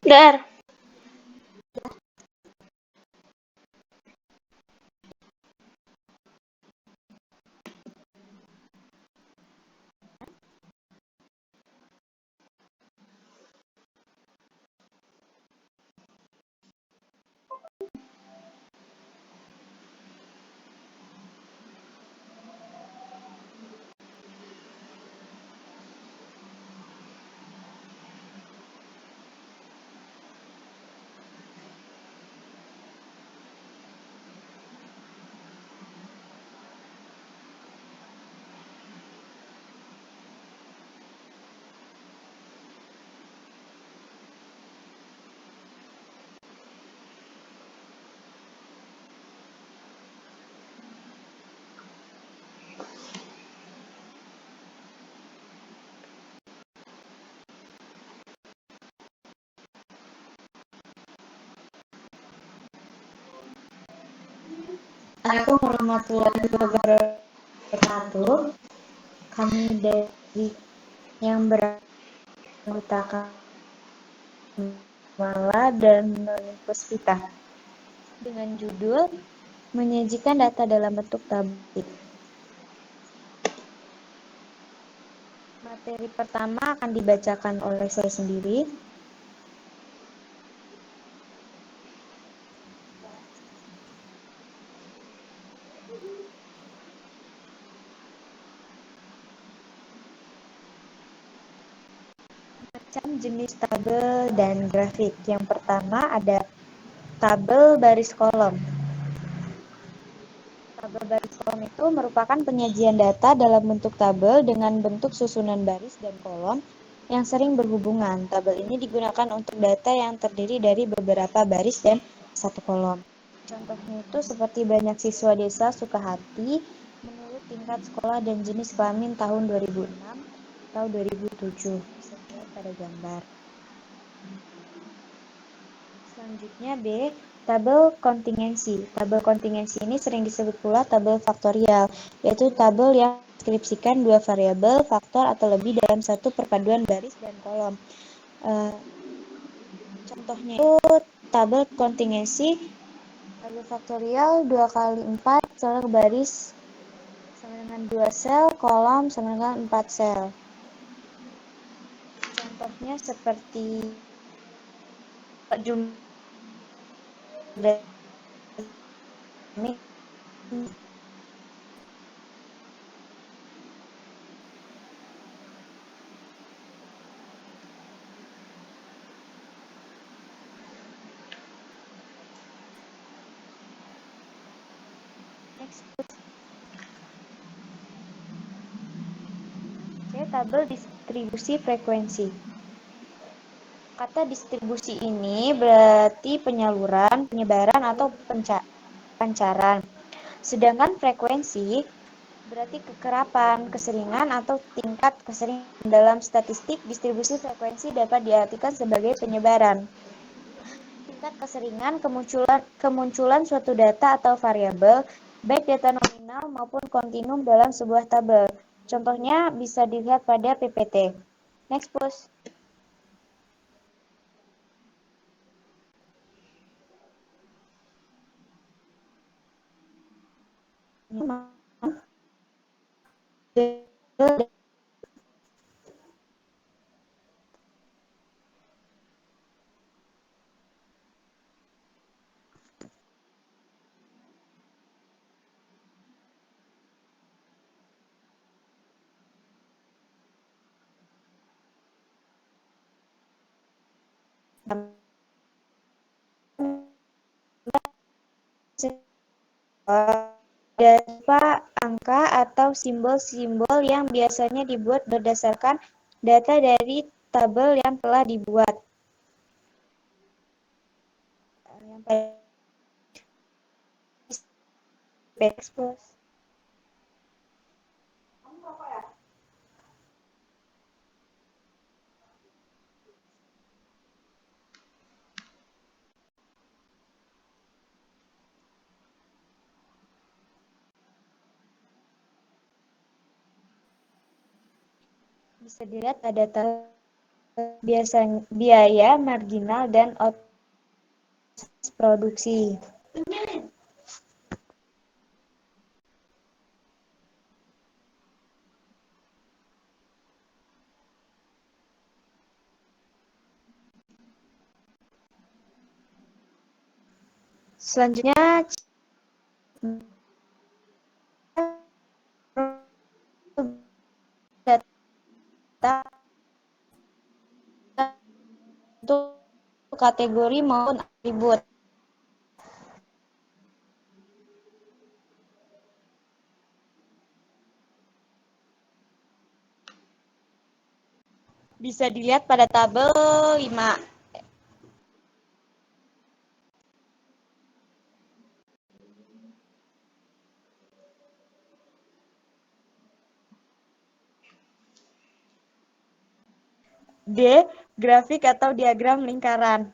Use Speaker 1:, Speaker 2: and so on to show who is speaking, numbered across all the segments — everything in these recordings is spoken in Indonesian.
Speaker 1: Dar.
Speaker 2: Assalamualaikum warahmatullahi wabarakatuh. Kami dari yang beranggotakan Mala dan Puspita dengan judul menyajikan data dalam bentuk tabel. Materi pertama akan dibacakan oleh saya sendiri. Macam jenis tabel dan grafik. Yang pertama ada tabel baris kolom. Tabel baris kolom itu merupakan penyajian data dalam bentuk tabel dengan bentuk susunan baris dan kolom yang sering berhubungan. Tabel ini digunakan untuk data yang terdiri dari beberapa baris dan satu kolom. Contohnya itu seperti banyak siswa desa Sukahati menurut tingkat sekolah dan jenis kelamin tahun 2006 atau 2007. Bisa dilihat pada gambar. Selanjutnya B, tabel kontingensi. Tabel kontingensi ini sering disebut pula tabel faktorial, yaitu tabel yang mendeskripsikan dua variabel, faktor atau lebih dalam satu perpaduan baris dan kolom. Contohnya itu tabel kontingensi, tabel faktorial 2 kali 4 sel baris sama dengan 2 sel, kolom sama dengan 4 sel. Contohnya seperti jumlah tabel distribusi frekuensi. Kata distribusi ini berarti penyaluran, penyebaran, atau pancaran. Sedangkan frekuensi berarti kekerapan, keseringan, atau tingkat keseringan. Dalam statistik, distribusi frekuensi dapat diartikan sebagai penyebaran. Tingkat keseringan kemunculan suatu data atau variabel, baik data nominal maupun kontinum dalam sebuah tabel. Contohnya bisa dilihat pada PPT. Next, please. Berupa angka atau simbol-simbol yang biasanya dibuat berdasarkan data dari tabel yang telah dibuat. Bisa dilihat ada tabel biasanya biaya marginal dan ongkos produksi. Selanjutnya data untuk kategori maupun atribut. Bisa dilihat pada tabel 5. D. Grafik atau diagram lingkaran.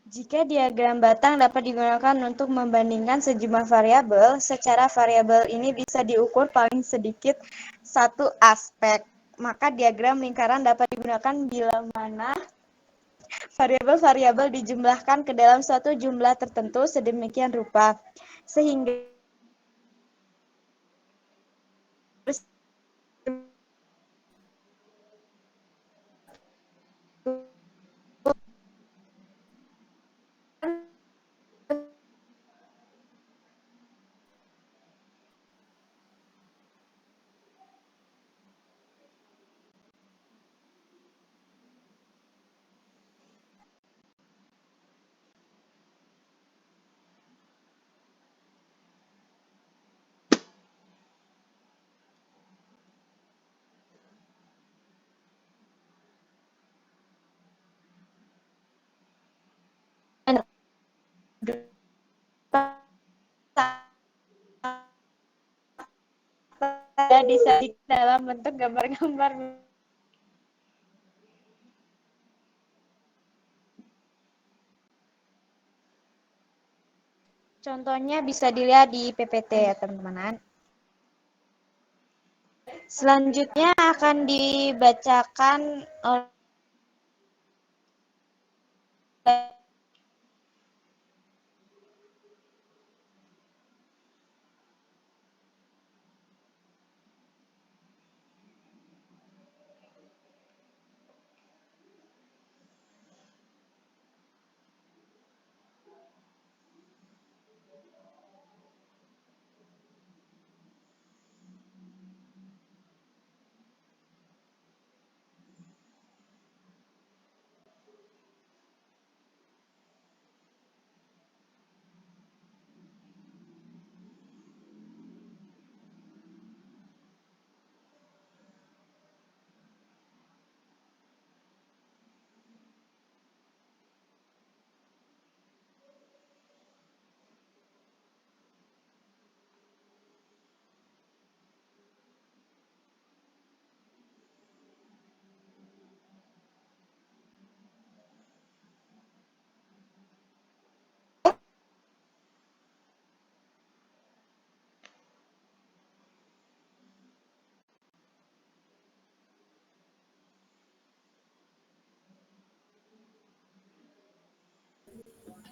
Speaker 2: Jika diagram batang dapat digunakan untuk membandingkan sejumlah variabel, secara variabel ini bisa diukur paling sedikit satu aspek. Maka diagram lingkaran dapat digunakan bila mana variabel-variabel dijumlahkan ke dalam suatu jumlah tertentu sedemikian rupa, sehingga disajikan dalam bentuk gambar-gambar. Contohnya bisa dilihat di PPT ya teman-teman. Selanjutnya akan dibacakan oleh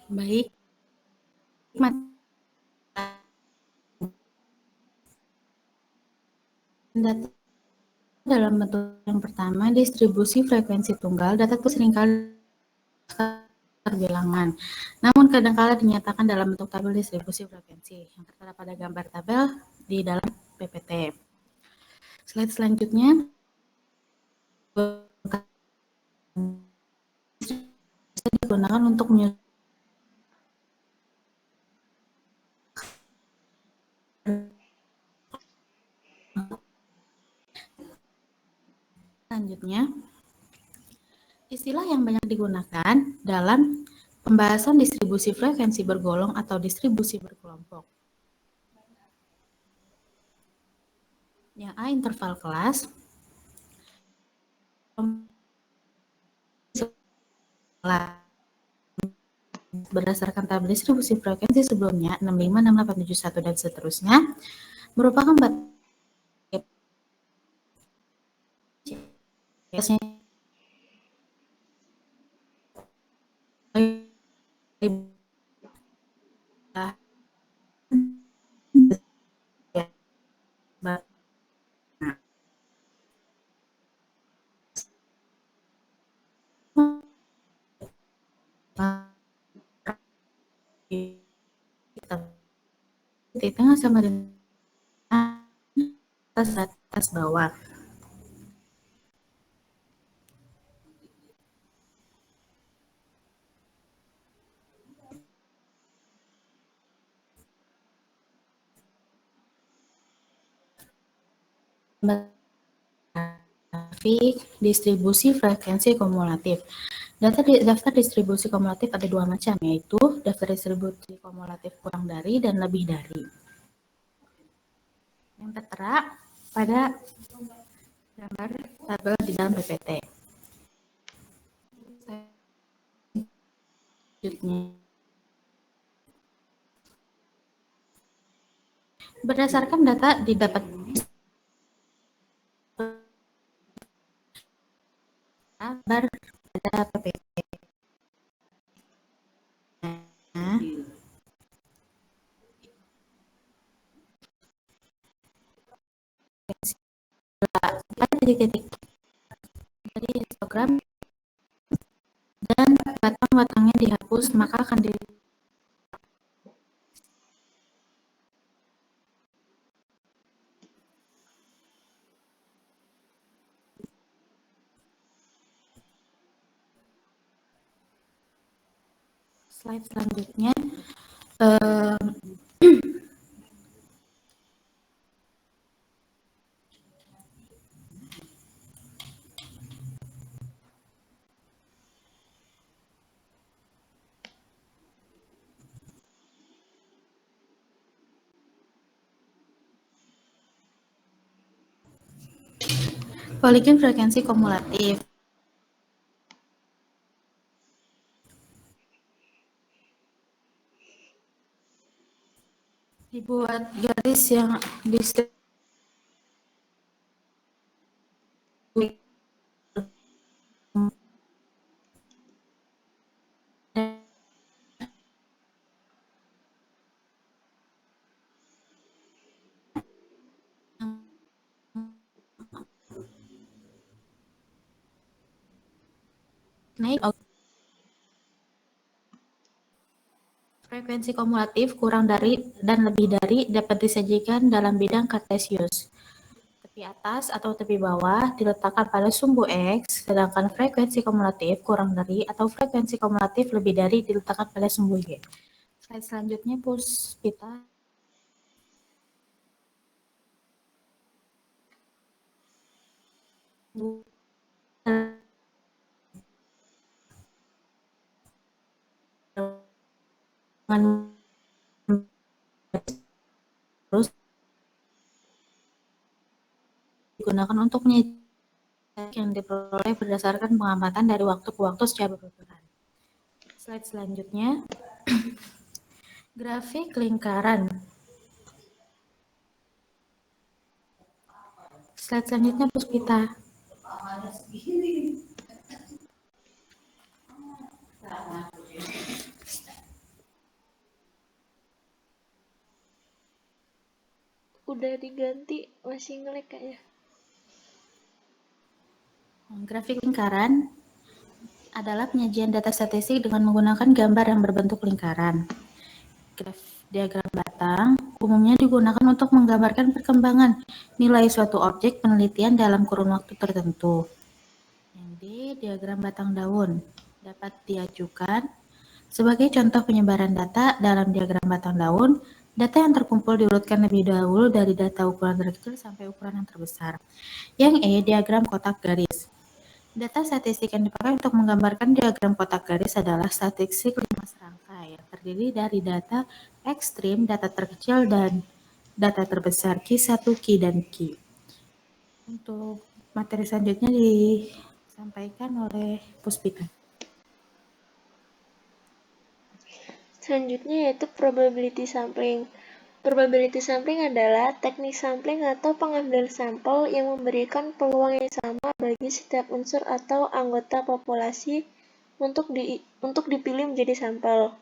Speaker 1: Baik, data dalam bentuk yang pertama, distribusi frekuensi tunggal, data itu seringkali bilangan, namun kadangkala dinyatakan dalam bentuk tabel distribusi frekuensi yang tertera pada gambar tabel di dalam PPT. Slide selanjutnya bisa digunakan untuk menyusun selanjutnya. Istilah yang banyak digunakan dalam pembahasan distribusi frekuensi bergolong atau distribusi berkelompok. Yang A interval kelas. Berdasarkan tabel distribusi frekuensi sebelumnya 65, 68, 71 dan seterusnya merupakan di tengah sama dengan atas bawah. Grafik distribusi frekuensi kumulatif. Daftar distribusi kumulatif ada dua macam, yaitu daftar distribusi kumulatif kurang dari dan lebih dari. Yang tertera pada gambar tabel di dalam PPT. Berdasarkan data didapat kabar pada PPT. Pada titik-titik dari histogram dan batang-batangnya dihapus, maka akan di slide selanjutnya. Polygon frekuensi kumulatif. Dibuat garis yang distribusi naik. Frekuensi kumulatif kurang dari dan lebih dari dapat disajikan dalam bidang kartesius. Tepi atas atau tepi bawah diletakkan pada sumbu X, sedangkan frekuensi kumulatif kurang dari atau frekuensi kumulatif lebih dari diletakkan pada sumbu Y. Slide selanjutnya, Puspita. Terus digunakan untuk menyajikan yang diperoleh berdasarkan pengamatan dari waktu ke waktu secara berurutan. Slide selanjutnya, grafik lingkaran. Slide selanjutnya, Puspita.
Speaker 3: Udah diganti, masih nge-lag kayaknya.
Speaker 1: Grafik lingkaran adalah penyajian data statistik dengan menggunakan gambar yang berbentuk lingkaran. Diagram batang umumnya digunakan untuk menggambarkan perkembangan nilai suatu objek penelitian dalam kurun waktu tertentu. Yang D, diagram batang daun dapat diajukan sebagai contoh penyebaran data. Dalam diagram batang daun, data yang terkumpul diurutkan lebih dahulu dari data ukuran terkecil sampai ukuran yang terbesar. Yang E, diagram kotak garis. Data statistik yang dipakai untuk menggambarkan diagram kotak garis adalah statistik 5 serangkai yang terdiri dari data ekstrim, data terkecil, dan data terbesar Q1, Q, dan Q. Untuk materi selanjutnya disampaikan oleh Puspita.
Speaker 3: Selanjutnya yaitu probability sampling. Probability sampling adalah teknik sampling atau pengambilan sampel yang memberikan peluang yang sama bagi setiap unsur atau anggota populasi untuk dipilih menjadi sampel.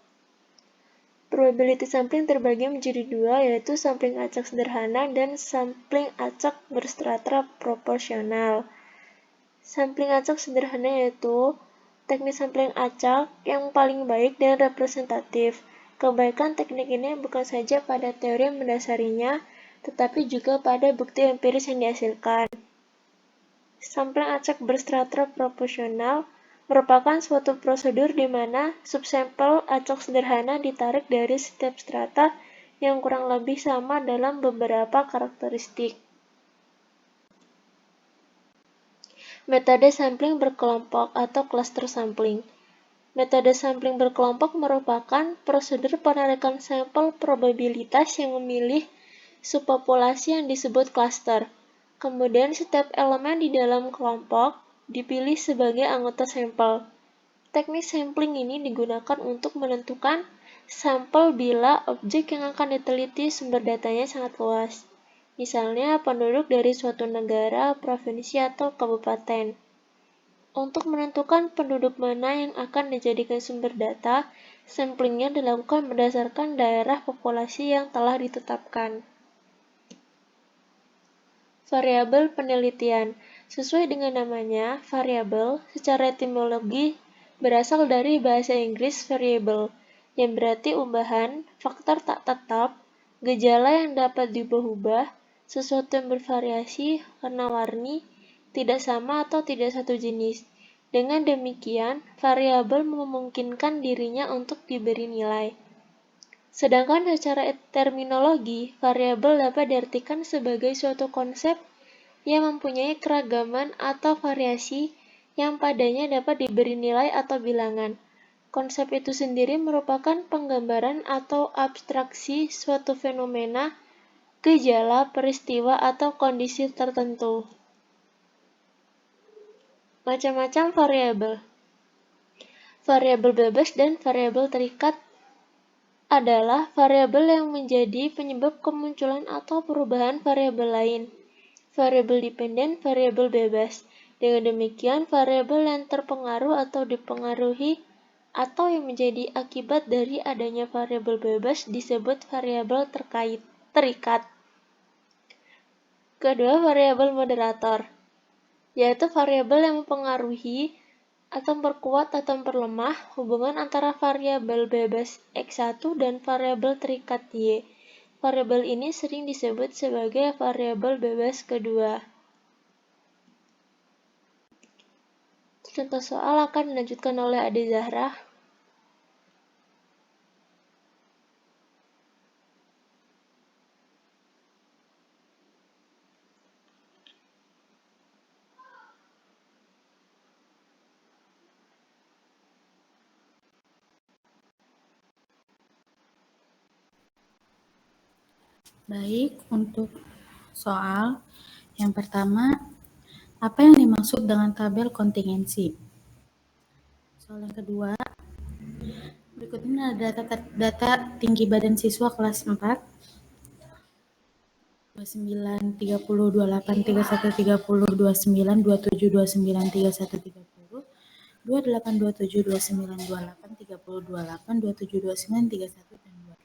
Speaker 3: Probability sampling terbagi menjadi dua, yaitu sampling acak sederhana dan sampling acak berstrata proporsional. Sampling acak sederhana yaitu teknik sampling acak yang paling baik dan representatif. Kebaikan teknik ini bukan saja pada teori yang mendasarinya, tetapi juga pada bukti empiris yang dihasilkan. Sampling acak berstrata proporsional merupakan suatu prosedur di mana subsampel acak sederhana ditarik dari setiap strata yang kurang lebih sama dalam beberapa karakteristik. Metode sampling berkelompok atau cluster sampling. Metode sampling berkelompok merupakan prosedur penarikan sampel probabilitas yang memilih subpopulasi yang disebut cluster. Kemudian setiap elemen di dalam kelompok dipilih sebagai anggota sampel. Teknik sampling ini digunakan untuk menentukan sampel bila objek yang akan diteliti sumber datanya sangat luas. Misalnya penduduk dari suatu negara, provinsi, atau kabupaten. Untuk menentukan penduduk mana yang akan dijadikan sumber data, samplingnya dilakukan berdasarkan daerah populasi yang telah ditetapkan. Variabel penelitian. Sesuai dengan namanya, variabel secara etimologi berasal dari bahasa Inggris variable, yang berarti umbahan, faktor tak tetap, gejala yang dapat diubah-ubah, sesuatu yang bervariasi, warna-warni, tidak sama atau tidak satu jenis. Dengan demikian, variabel memungkinkan dirinya untuk diberi nilai. Sedangkan secara terminologi, variabel dapat diartikan sebagai suatu konsep yang mempunyai keragaman atau variasi yang padanya dapat diberi nilai atau bilangan. Konsep itu sendiri merupakan penggambaran atau abstraksi suatu fenomena, gejala, peristiwa, atau kondisi tertentu. Macam-macam variabel. Variabel bebas dan variabel terikat adalah variabel yang menjadi penyebab kemunculan atau perubahan variabel lain. Variabel dependen, variabel bebas. Dengan demikian, variabel yang terpengaruh atau dipengaruhi atau yang menjadi akibat dari adanya variabel bebas disebut variabel terikat. Kedua, variabel moderator, yaitu variabel yang mempengaruhi atau memperkuat atau memperlemah hubungan antara variabel bebas X1 dan variabel terikat Y. Variabel ini sering disebut sebagai variabel bebas kedua. Contoh soal akan dilanjutkan oleh Ade Zahra.
Speaker 1: Baik, untuk soal yang pertama, apa yang dimaksud dengan tabel kontingensi? Soal yang kedua, berikut ini adalah data tinggi badan siswa kelas 4, 29, 30, 28, 31, 30, 29, 27, 29, 31, 30, 28, 27, 29, 28, 30, 28, 27, 29, 31, dan 28.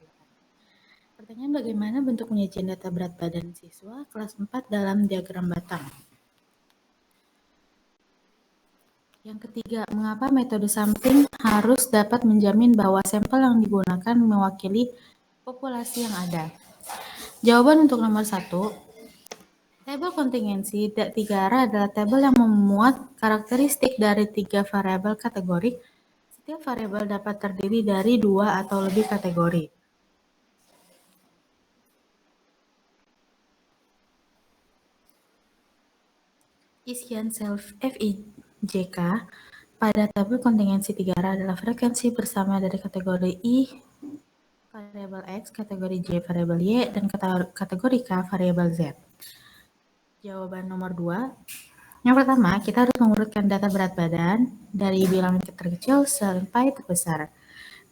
Speaker 1: Pertanyaan, bagaimana bentuk penyajian data berat badan siswa kelas 4 dalam diagram batang? Yang ketiga, mengapa metode sampling harus dapat menjamin bahwa sampel yang digunakan mewakili populasi yang ada? Jawaban untuk nomor 1, tabel kontingensi 3 arah adalah tabel yang memuat karakteristik dari 3 variabel kategori. Setiap variabel dapat terdiri dari 2 atau lebih kategori. Isian sel FIJK pada tabel kontingensi 3 arah adalah frekuensi bersama dari kategori I variabel X, kategori J variabel Y, dan kategori K variabel Z. Jawaban nomor 2. Yang pertama, kita harus mengurutkan data berat badan dari bilangan terkecil sampai terbesar.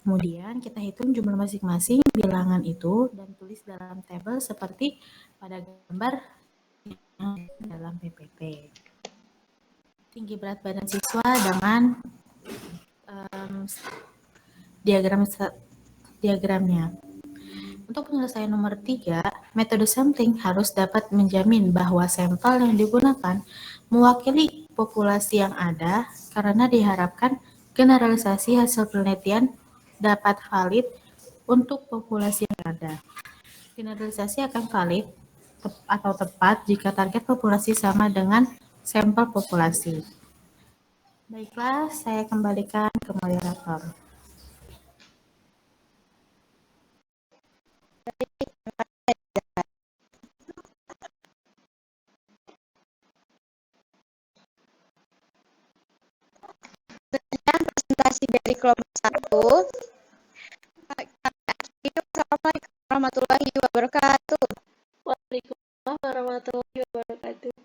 Speaker 1: Kemudian kita hitung jumlah masing-masing bilangan itu dan tulis dalam tabel seperti pada gambar yang dalam PPT. Tinggi berat badan siswa dengan diagramnya. Untuk penyelesaian nomor 3, metode sampling harus dapat menjamin bahwa sampel yang digunakan mewakili populasi yang ada karena diharapkan generalisasi hasil penelitian dapat valid untuk populasi yang ada. Generalisasi akan valid atau tepat jika target populasi sama dengan sampel populasi. Baiklah, saya kembalikan ke moderator.
Speaker 2: Presentasi dari kelompok 1. Assalamualaikum warahmatullahi wabarakatuh.
Speaker 3: Waalaikumsalam warahmatullahi wabarakatuh.